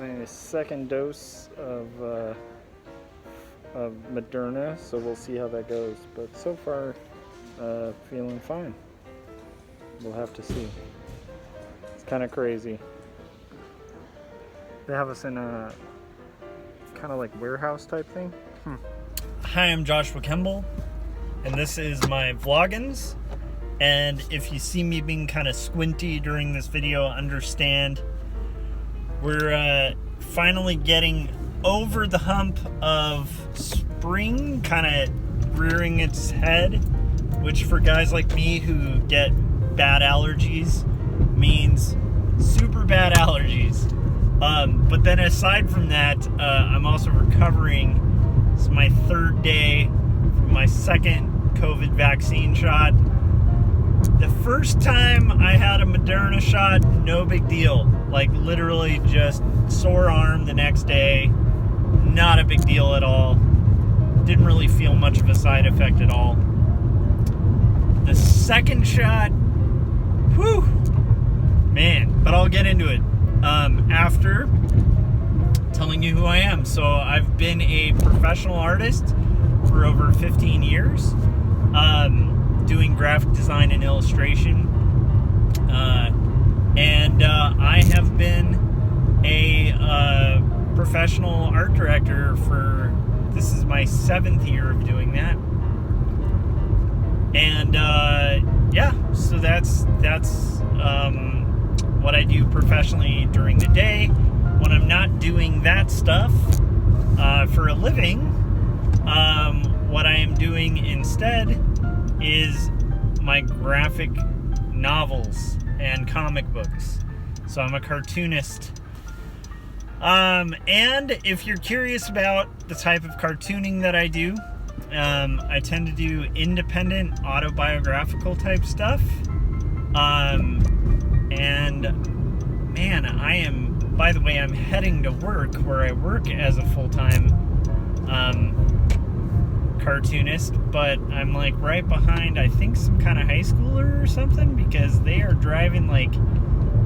my second dose of Moderna, so we'll see how that goes. But so far, feeling fine. We'll have to see. It's kind of crazy. They have us in a kind of like warehouse type thing. Hi, I'm Joshua Kemble, and this is my Vloggins. And if you see me being kind of squinty during this video, understand we're finally getting over the hump of spring kind of rearing its head, which for guys like me who get bad allergies means super bad allergies. But then aside from that, I'm also recovering. It's my third day from my second COVID vaccine shot. The first time I had a Moderna shot, no big deal. Like literally just sore arm the next day. Not a big deal at all. Didn't really feel much of a side effect at all. The second shot, whew, man, but I'll get into it after telling you who I am. So I've been a professional artist for over 15 years, doing graphic design and illustration, and I have been a professional art director for, this is my 7th year of doing that. And yeah, so that's what I do professionally during the day. When I'm not doing that stuff for a living, what I am doing instead is my graphic novels and comic books. So I'm a cartoonist. And if you're curious about the type of cartooning that I do, I tend to do independent autobiographical type stuff. And man, I am, by the way, I'm heading to work where I work as a full-time cartoonist, but I'm like right behind, I think, some kind of high schooler or something, because they are driving like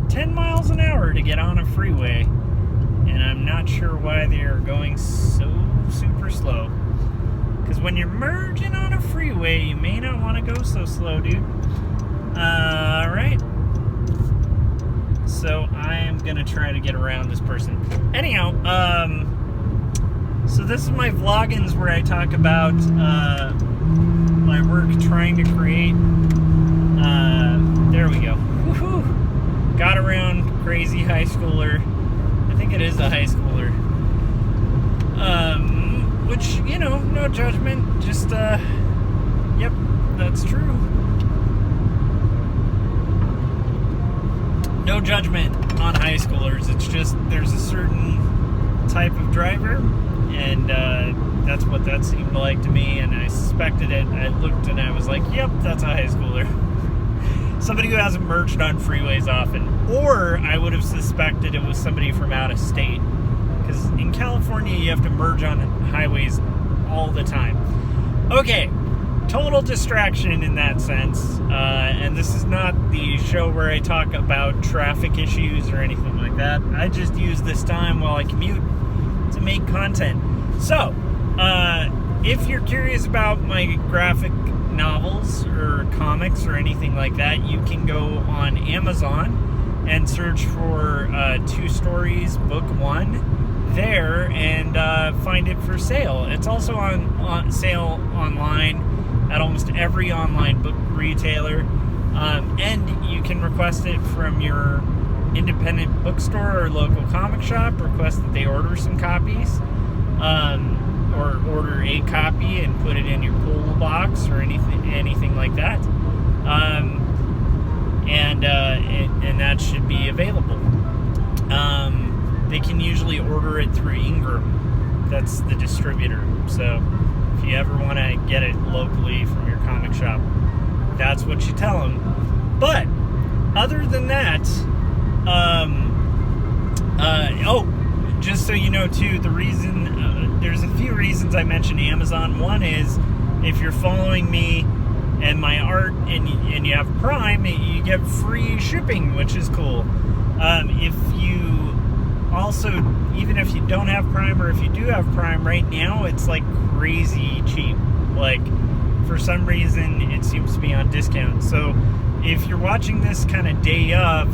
10 miles an hour to get on a freeway, and I'm not sure why they are going so super slow, because when you're merging on a freeway, you may not want to go so slow, dude. Alright, so I am gonna try to get around this person. Anyhow, so this is my Vloggins where I talk about my work trying to create, there we go. Woohoo! Got around crazy high schooler. I think it is a high schooler. Which, you know, no judgment, just, yep, that's true. No judgment on high schoolers. It's just there's a certain type of driver, and that's what that seemed like to me, and I suspected it. I looked and I was like, yep, that's a high schooler. Somebody who hasn't merged on freeways often. Or I would have suspected it was somebody from out of state, because in California you have to merge on highways all the time. Okay, total distraction in that sense, and this is not the show where I talk about traffic issues or anything like that. I just use this time while I commute to make content. So, if you're curious about my graphic novels or comics or anything like that, you can go on Amazon and search for 2 Stories Book 1 there and find it for sale. It's also on sale online at almost every online book retailer, and you can request it from your independent bookstore or local comic shop. Request that they order some copies, or order a copy and put it in your pull box or anything like that, and that should be available. They can usually order it through Ingram. That's the distributor. So if you ever want to get it locally from your comic shop, that's what you tell them. But other than that, just so you know too, the reason, there's a few reasons I mentioned Amazon. One is, if you're following me and my art and you have Prime, you get free shipping, which is cool. If you also, even if you don't have Prime, or if you do have Prime right now, it's like crazy cheap. Like, for some reason, it seems to be on discount. So if you're watching this kind of day of,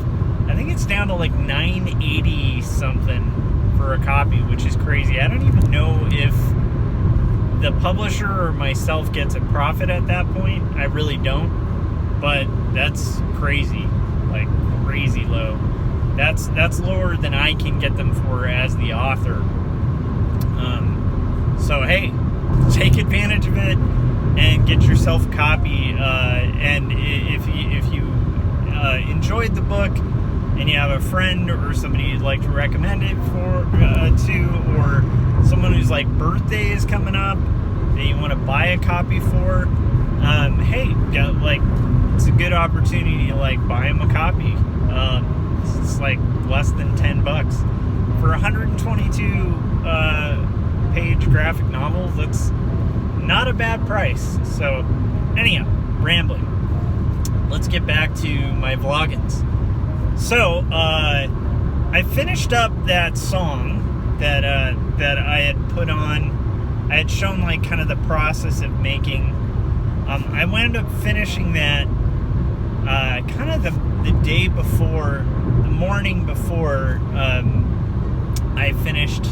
I think it's down to like $9.80 something for a copy, which is crazy. I don't even know if the publisher or myself gets a profit at that point. I really don't, but that's crazy, like crazy low. That's lower than I can get them for as the author. So hey, take advantage of it and get yourself a copy. And if you enjoyed the book and you have a friend or somebody you'd like to recommend it for to, or someone whose like birthday is coming up that you want to buy a copy for, hey, like, it's a good opportunity to like buy them a copy. It's like less than $10 for 122 page graphic novel. That's not a bad price. So anyhow, rambling, let's get back to my vloggins. So I finished up that song that I had put on. I had shown like kind of the process of making. I wound up finishing that kind of the day before, the morning before I finished.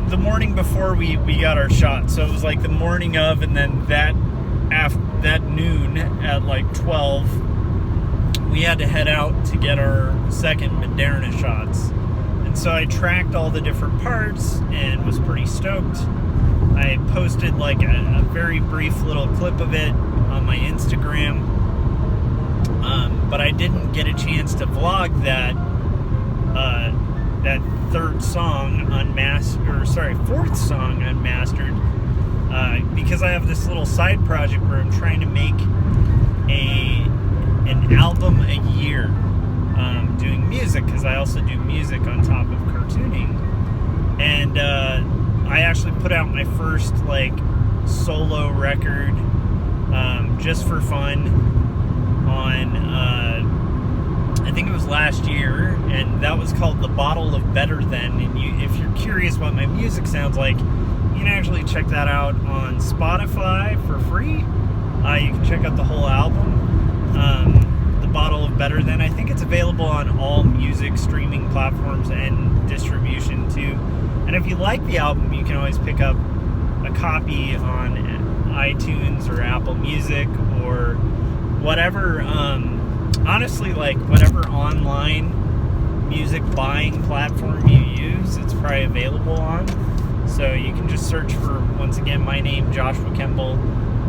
The morning before we got our shot. So it was like the morning of, and then that noon at like 12, we had to head out to get our second Moderna shots. And so I tracked all the different parts and was pretty stoked. I posted like a very brief little clip of it on my Instagram, but I didn't get a chance to vlog that third song fourth song unmastered, because I have this little side project where I'm trying to make an album a year, doing music, because I also do music on top of cartooning. And I actually put out my first like solo record, just for fun, on I think it was last year, and that was called The Bottle of Better Than. And if you're curious what my music sounds like, you can actually check that out on Spotify for free. You can check out the whole album, The Bottle of Better Than. I think it's available on all music streaming platforms and distribution too. And if you like the album, you can always pick up a copy on iTunes or Apple Music or whatever. Honestly, like whatever online music buying platform you use, it's probably available on. So you can just search for, once again, my name, Joshua Kemble,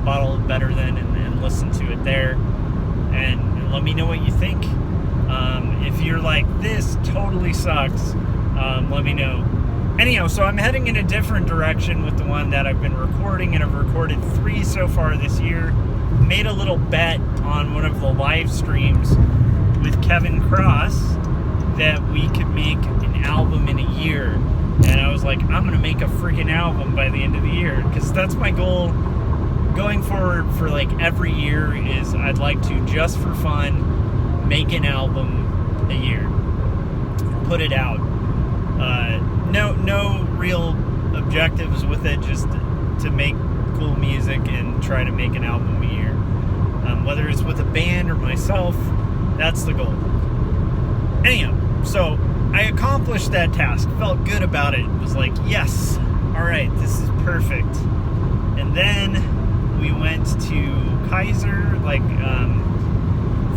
Bottle of Better Than, and listen to it there. And let me know what you think. If you're like, this totally sucks, let me know. Anyhow, so I'm heading in a different direction with the one that I've been recording, and I've recorded 3 so far this year. Made a little bet on one of the live streams with Kevin Cross that we could make an album in a year. And I was like, I'm going to make a freaking album by the end of the year, because that's my goal going forward for like every year. Is I'd like to, just for fun, make an album a year, put it out. No real objectives with it, just to make cool music and try to make an album a year. Whether it's with a band or myself, that's the goal. Anyhow, so I accomplished that task, felt good about it, was like, yes, alright, this is perfect. And then we went to Kaiser, like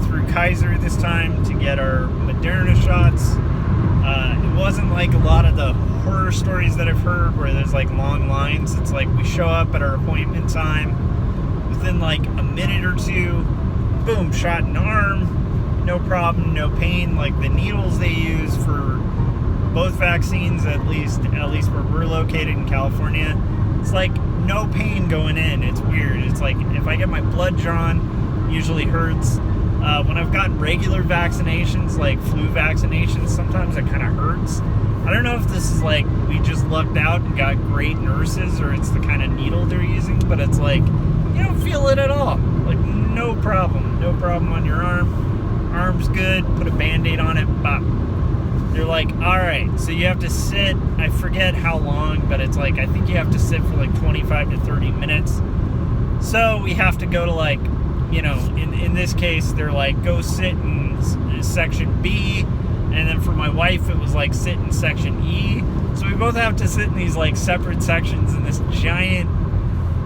through Kaiser this time, to get our Moderna shots. It wasn't like a lot of the horror stories that I've heard where there's like long lines. It's like we show up at our appointment time, within like a minute or two, boom, shot in the arm, no problem, no pain. Like the needles they use for both vaccines, at least where we're located in California, it's like no pain going in. It's weird. It's like if I get my blood drawn, it usually hurts. When I've gotten regular vaccinations, like flu vaccinations, sometimes it kind of hurts. I don't know if this is like we just lucked out and got great nurses, or it's the kind of needle they're using, but it's like you don't feel it at all. Like no problem on your arm. arm's good, put a Band-Aid on it, bop. They're like, all right, so you have to sit, I forget how long, but it's like, I think you have to sit for like 25 to 30 minutes. So we have to go to like, you know, in this case, they're like, go sit in section B, and then for my wife, it was like sit in section E. So we both have to sit in these like separate sections in this giant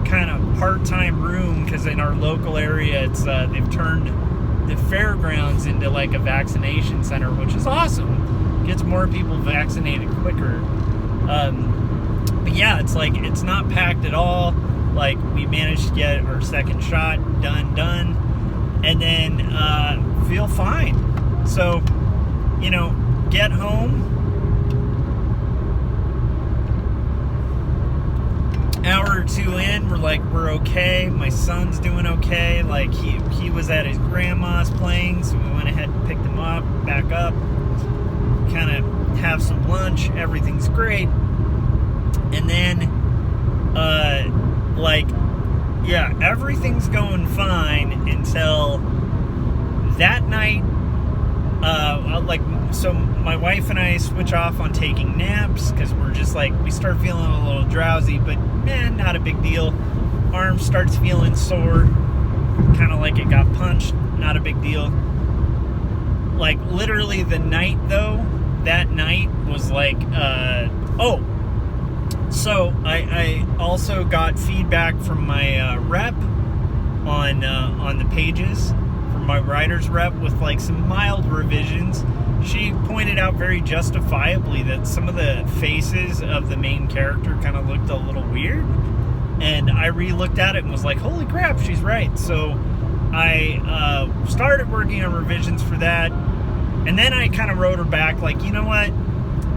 kind of part-time room, because in our local area, it's they've turned the fairgrounds into like a vaccination center, which is awesome. Gets more people vaccinated quicker. But yeah, it's like, it's not packed at all. Like, we managed to get our second shot done, and then feel fine. So, you know, get home, hour or two in, we're okay. My son's doing okay. Like, he was at his grandma's playing, so we went ahead and picked him up, back up, kind of have some lunch. Everything's great. And then, like, yeah, everything's going fine until that night. So my wife and I switch off on taking naps, because we're just like, we start feeling a little drowsy, but man, not a big deal. Arm starts feeling sore, kind of like it got punched, not a big deal. Like, literally the night though, that night was like, so I also got feedback from my rep on the pages, from my writer's rep, with like some mild revisions. She pointed out very justifiably that some of the faces of the main character kind of looked a little weird, and I re-looked at it and was like, holy crap, she's right. So I started working on revisions for that, and then I kind of wrote her back like, you know what,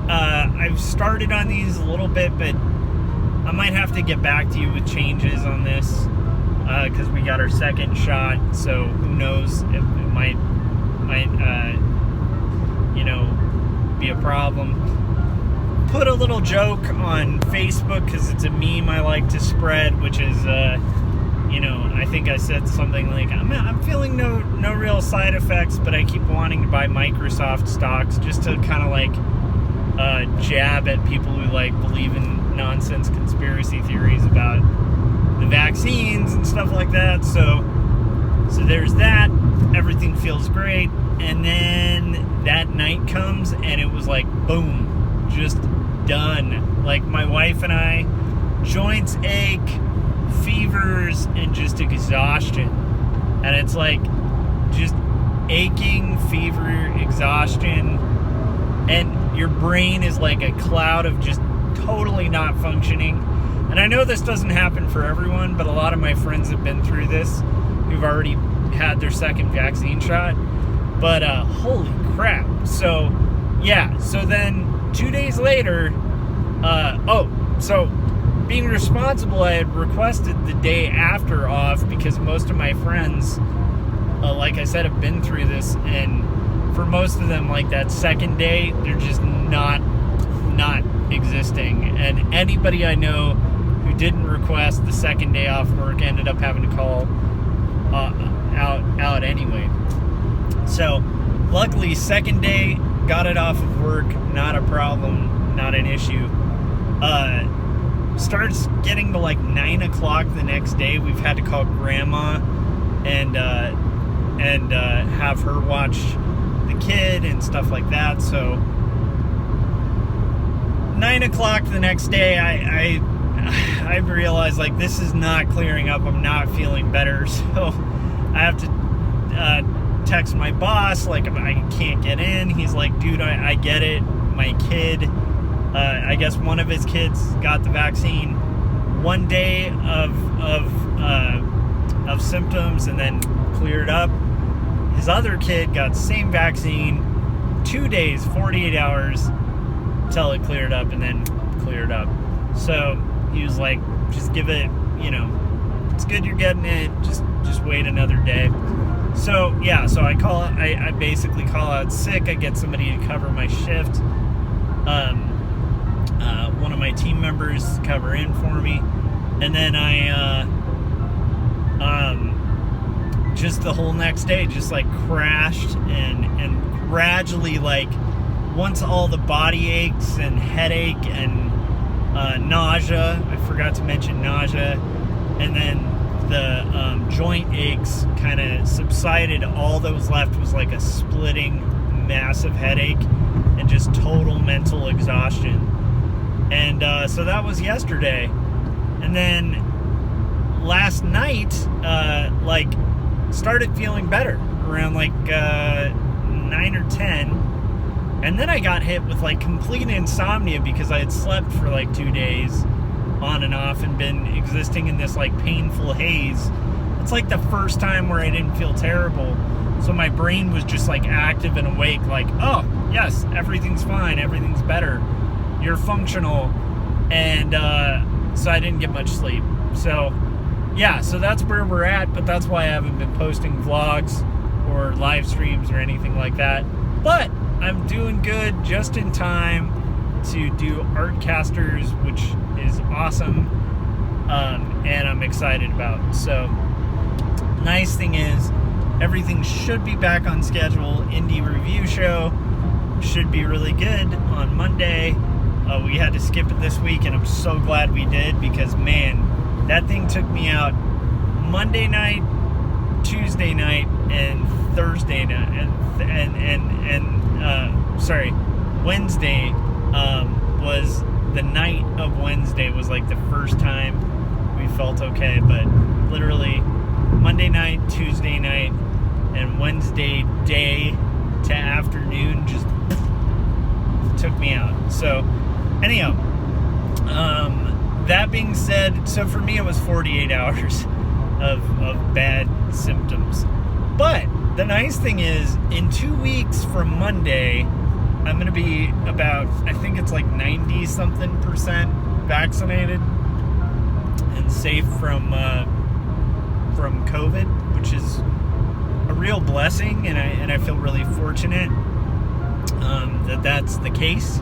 I've started on these a little bit, but I might have to get back to you with changes on this, because we got our second shot, so who knows, it might you know, be a problem. Put a little joke on Facebook, because it's a meme I like to spread, which is, you know, I think I said something like, I'm feeling no real side effects, but I keep wanting to buy Microsoft stocks, just to kind of like jab at people who like believe in nonsense conspiracy theories about the vaccines and stuff like that. So there's that. Everything feels great. And then that night comes, and it was like, boom, just done. Like, my wife and I, joints ache, fevers, and just exhaustion. And it's like just aching, fever, exhaustion, and your brain is like a cloud of just totally not functioning. And I know this doesn't happen for everyone, but a lot of my friends have been through this, who've already had their second vaccine shot. But holy crap. So yeah, so then 2 days later, so being responsible, I had requested the day after off, because most of my friends, like I said, have been through this, and for most of them, like, that second day, they're just not existing. And anybody I know who didn't request the second day off work ended up having to call out anyway. So luckily, second day, got it off of work, not a problem, not an issue. Starts getting to like 9 o'clock the next day. We've had to call grandma and have her watch the kid and stuff like that. So 9 o'clock the next day, I realized, like, this is not clearing up. I'm not feeling better. So I have to text my boss, like, I can't get in. He's like, dude, I get it. My kid, I guess one of his kids got the vaccine. 1 day of symptoms and then cleared up. His other kid got the same vaccine, 2 days, 48 hours until it cleared up, and then cleared up. So he was like, just give it, you know, it's good you're getting it, just wait another day. So yeah, so I basically call out sick. I get somebody to cover my shift. One of my team members cover in for me, and then I just almost the whole next day just like crashed, and gradually, like, once all the body aches and headache and nausea, I forgot to mention nausea, and then the joint aches kind of subsided, all that was left was like a splitting massive headache and just total mental exhaustion. And so that was yesterday. And then last night, like, started feeling better around like 9 or 10. And then I got hit with like complete insomnia because I had slept for like 2 days on and off and been existing in this like painful haze. It's like the first time where I didn't feel terrible. So my brain was just like active and awake, like, oh, yes, everything's fine, everything's better, you're functional. And so I didn't get much sleep. So yeah, so that's where we're at, but that's why I haven't been posting vlogs or live streams or anything like that. But I'm doing good, just in time to do Artcasters, which is awesome, and I'm excited about. So nice thing is, everything should be back on schedule. Indie review show should be really good on Monday. We had to skip it this week, and I'm so glad we did, because man, that thing took me out Monday night, Tuesday night, and Thursday night, Wednesday was the night of Wednesday was like the first time we felt okay, but literally Monday night, Tuesday night, and Wednesday day to afternoon just took me out. So anyhow, that being said, so for me it was 48 hours of bad symptoms. But the nice thing is, in 2 weeks from Monday, I'm going to be about, I think it's like 90-something% vaccinated and safe from COVID, which is a real blessing, and I feel really fortunate that that's the case.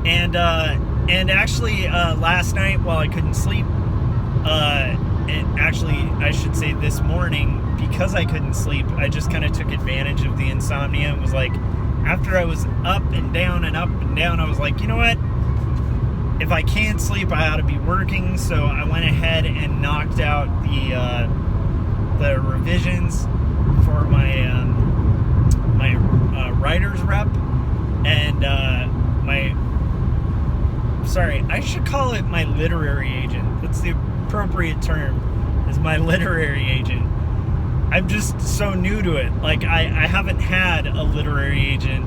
And actually, last night while I couldn't sleep, and actually I should say this morning, because I couldn't sleep, I just kind of took advantage of the insomnia and was like, after I was up and down, I was like, you know what? If I can't sleep, I ought to be working. So I went ahead and knocked out the revisions for my writer's rep, and I should call it my literary agent. That's the appropriate term, is my literary agent. I'm just so new to it. Like, I haven't had a literary agent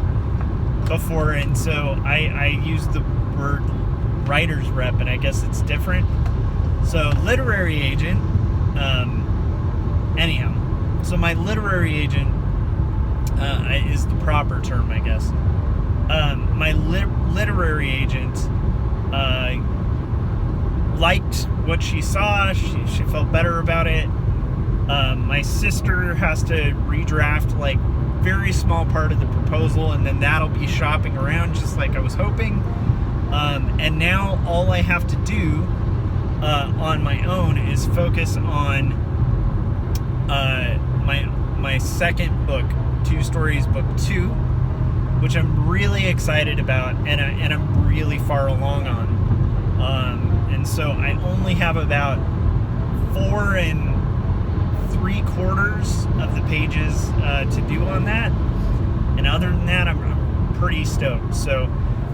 before, and so I use the word writer's rep, and I guess it's different. So literary agent, anyhow, so my literary agent is the proper term, I guess. My literary agent liked what she saw. She felt better about it. My sister has to redraft like very small part of the proposal, and then that'll be shopping around just like I was hoping. And now all I have to do on my own is focus on my second book, 2 Stories Book 2, which I'm really excited about, and I'm really far along on. And so I only have about 4 3/4 of the pages to do on that, and other than that, I'm pretty stoked. So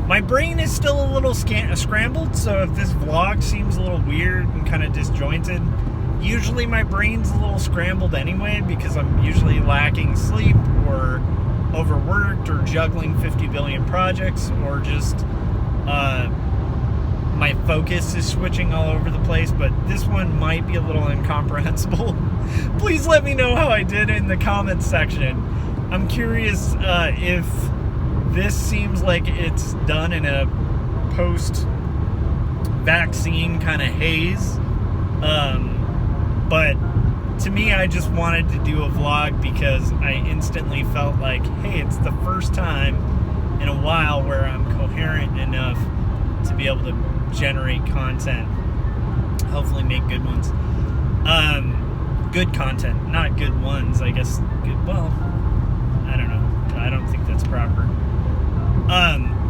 my brain is still a little scrambled, so if this vlog seems a little weird and kind of disjointed, usually my brain's a little scrambled anyway, because I'm usually lacking sleep or overworked or juggling 50 billion projects, or just my focus is switching all over the place. But this one might be a little incomprehensible. Please let me know how I did in the comments section. I'm curious if this seems like it's done in a post-vaccine kind of haze. But to me, I just wanted to do a vlog because I instantly felt like, hey, it's the first time in a while where I'm coherent enough to be able to generate content, hopefully make good ones. good content, not good ones, I guess. Good, well, I don't know. I don't think that's proper.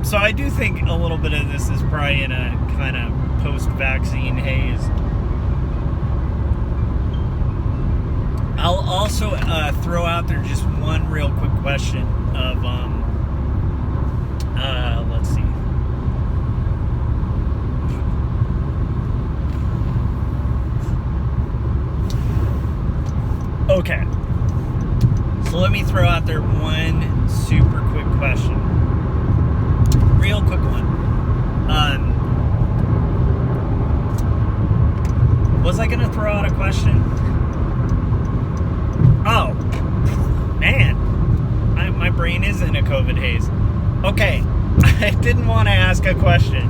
So I do think a little bit of this is probably in a kind of post-vaccine haze. I'll also throw out there just one real quick question of, let's see. Okay. So let me throw out there one super quick question. Real quick one. Was I going to throw out a question? Oh, man. My brain is in a COVID haze. Okay, I didn't want to ask a question.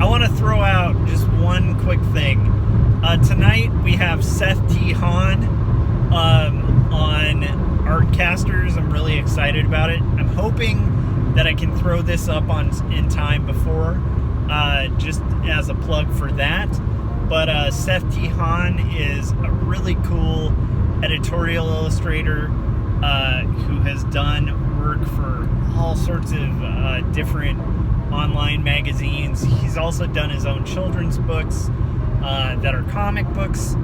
I want to throw out just one quick thing. Tonight we have Seth T. Hahn on Artcasters. I'm really excited about it. I'm hoping that I can throw this up in time before, just as a plug for that. But Seth T. Hahn is a really cool editorial illustrator who has done work for all sorts of different online magazines. He's also done his own children's books that are comic books,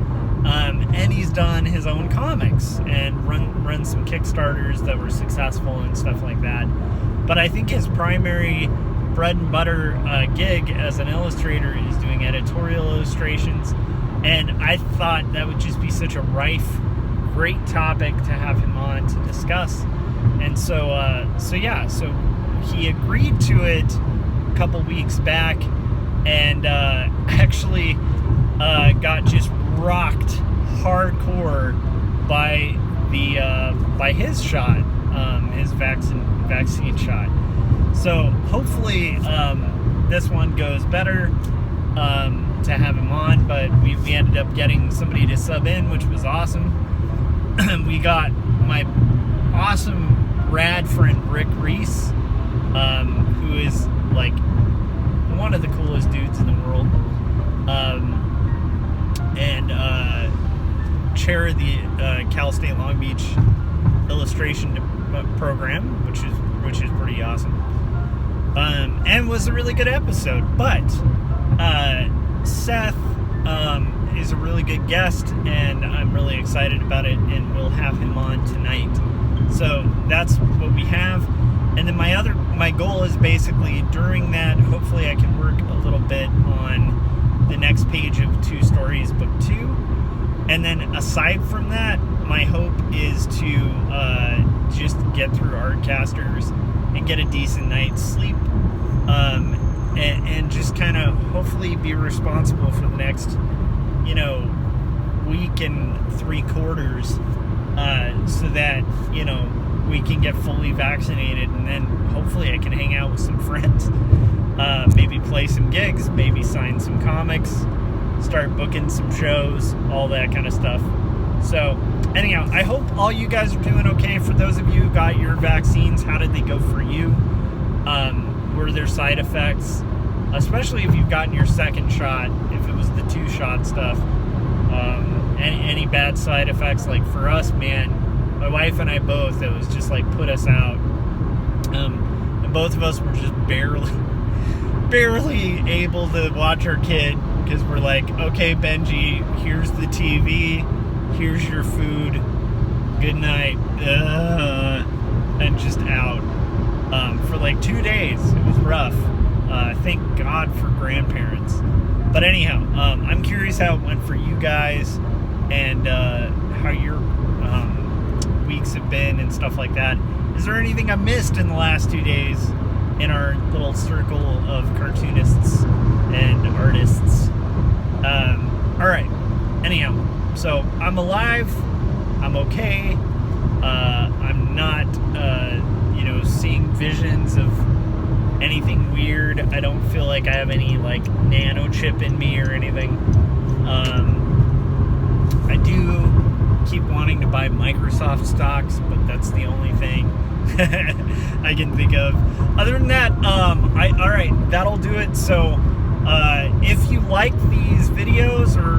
and he's done his own comics and run some Kickstarters that were successful and stuff like that. But I think his primary bread and butter gig as an illustrator is doing editorial illustrations, and I thought that would just be such a great topic to have him on to discuss. And so he agreed to it a couple weeks back, and actually got just rocked hardcore by his shot, his vaccine shot. So hopefully this one goes better to have him on, but we ended up getting somebody to sub in, which was awesome. We got my awesome rad friend Rick Reese, who is like one of the coolest dudes in the world, and chair of the Cal State Long Beach illustration program, which is pretty awesome, and was a really good episode. But Seth is a really good guest, and I'm really excited about it, and we'll have him on tonight. So that's what we have. And then my goal is basically during that, hopefully I can work a little bit on the next page of Two Stories Book 2. And then aside from that, my hope is to just get through Artcasters and get a decent night's sleep, and just kind of hopefully be responsible for the next, week and 3/4, so that, we can get fully vaccinated, and then hopefully I can hang out with some friends, maybe play some gigs, maybe sign some comics, start booking some shows, all that kind of stuff. So anyhow, I hope all you guys are doing okay. For those of you who got your vaccines, how did they go for you? Were there side effects? Especially if you've gotten your second shot, if it was the 2-shot stuff. Any bad side effects? Like for us, man, my wife and I both, it was just like put us out. And both of us were just barely able to watch our kid, because we're like, okay, Benji, here's the TV, here's your food, good night, and just out for like 2 days. It was rough. Thank God for grandparents. But anyhow, I'm curious how it went for you guys, and how your weeks have been and stuff like that. Is there anything I missed in the last 2 days in our little circle of cartoonists and artists? All right. Anyhow, so I'm alive. I'm okay. I'm not, seeing visions of anything weird. I don't feel like I have any like nano chip in me or anything. I do keep wanting to buy Microsoft stocks, but that's the only thing I can think of. Other than that, all right, that'll do it. So if you like these videos or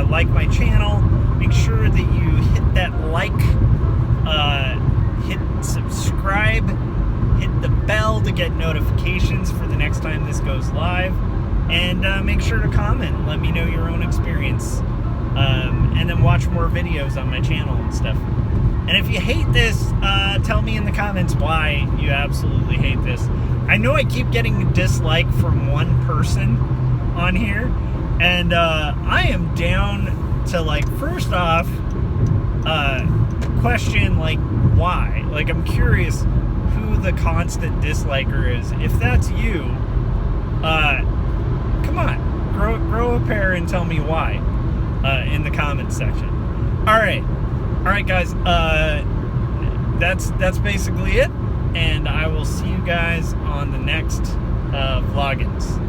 like my channel, make sure that you hit that like, hit subscribe, hit the bell to get notifications for the next time this goes live, and make sure to comment, let me know your own experience, and then watch more videos on my channel and stuff. And if you hate this, tell me in the comments why you absolutely hate this. I know I keep getting a dislike from one person on here, and I am down to, like, first off, question, like, why? Like, I'm curious who the constant disliker is. If that's you, come on, grow a pair and tell me why in the comments section. All right, guys. That's basically it, and I will see you guys on the next Vloggins.